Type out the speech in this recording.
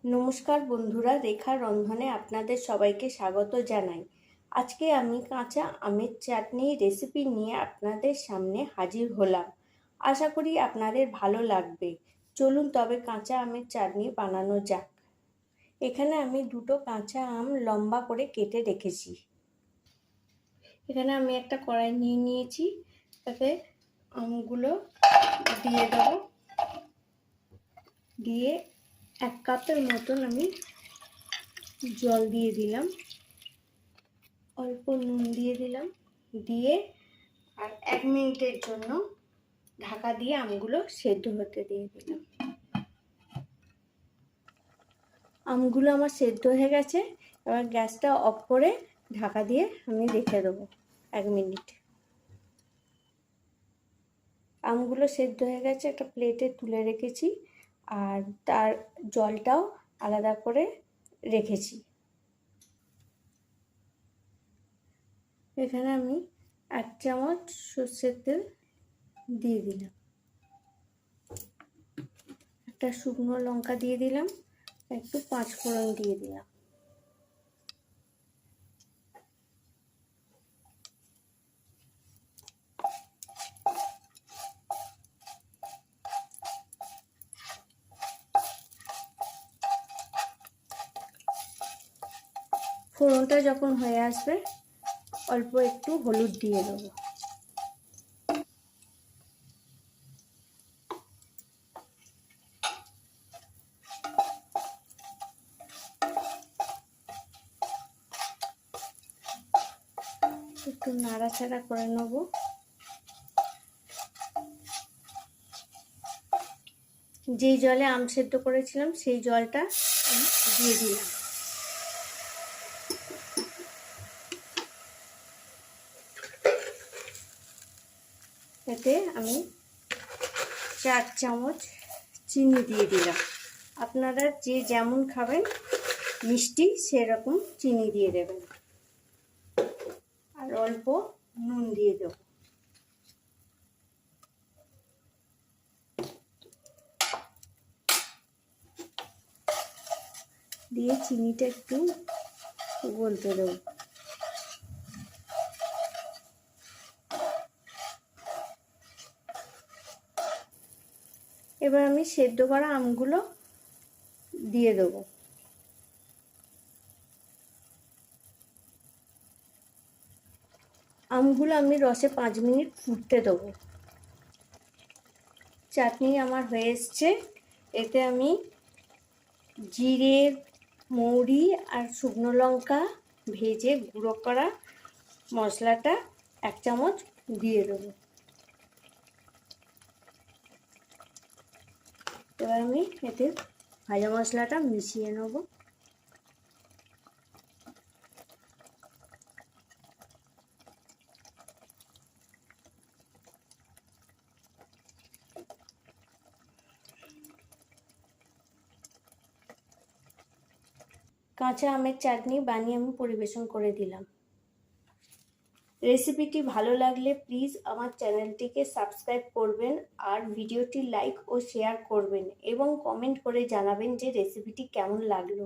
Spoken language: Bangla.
নমস্কার বন্ধুরা, রেখার রন্ধনে আপনাদের সবাইকে স্বাগত জানাই। আজকে আমি কাঁচা আমের চাটনি রেসিপি নিয়ে আপনাদের সামনে হাজির হলাম। আশা করি আপনাদের ভালো লাগবে। চলুন তবে কাঁচা আমের চাটনি বানানো যাক। এখানে আমি দুটো কাঁচা আম লম্বা করে কেটে রেখেছি। এখানে আমি একটা কড়াই নিয়ে নিয়েছি, তাতে আমগুলো দিয়ে দেবো। দিয়ে 1 কাপের মতন আমি জল দিয়ে দিলাম, অল্প নুন দিয়ে দিলাম, দিয়ে আর 1 মিনিটের জন্য ঢাকা দিয়ে আমগুলো সেদ্ধ হতে দিয়ে দিলাম। আমগুলো আমার সেদ্ধ হয়ে গেছে। এবার গ্যাসটা অফ করে ঢাকা দিয়ে আমি রেখে দেবো 1 মিনিট। আমগুলো সেদ্ধ হয়ে গেছে, একটা প্লেটে তুলে রেখেছি, আর তার জলটাও আলাদা করে রেখেছি। এখানে আমি 1 চামচ সর্ষের তেল দিয়ে দিলাম, একটা শুকনো লঙ্কা দিয়ে দিলাম, একটু 5 ফোড়ন দিয়ে দিলাম। ফোড়নটা যখন হয়ে আসবে অল্প একটু হলুদ দিয়ে দেবো। একটু নাড়াচাড়া করে নেব। যেই জলে আম সেদ্ধ করেছিলাম সেই জলটা দিয়ে দিলাম। এতে আমি 4 চামচ চিনি দিয়ে দিলাম। আপনারা যে যেমন খাবেন মিষ্টি সেরকম চিনি দিয়ে দেবেন, আর অল্প নুন দিয়ে দেব। দিয়ে চিনিটা একটু গলতে দেবো। এবার আমি সেদ্ধ করা আমগুলো দিয়ে দেবো। আমগুলো আমি রসে 5 মিনিট ফুটতে দেবো। চাটনি আমার হয়ে এসছে। এতে আমি জিরে, মৌরি আর শুকনো লঙ্কা ভেজে গুঁড়ো করা মশলাটা 1 চামচ দিয়ে দেবো। এবার আমি এতে ভাজা মশলাটা মিশিয়ে নেব। কাঁচা আমের চাটনি বানিয়ে আমি পরিবেশন করে দিলাম। রেসিপিটি ভালো লাগলে প্লিজ আমার চ্যানেলটিকে সাবস্ক্রাইব করবেন, আর ভিডিওটি লাইক ও শেয়ার করবেন, এবং কমেন্ট করে জানাবেন যে রেসিপিটি কেমন লাগলো।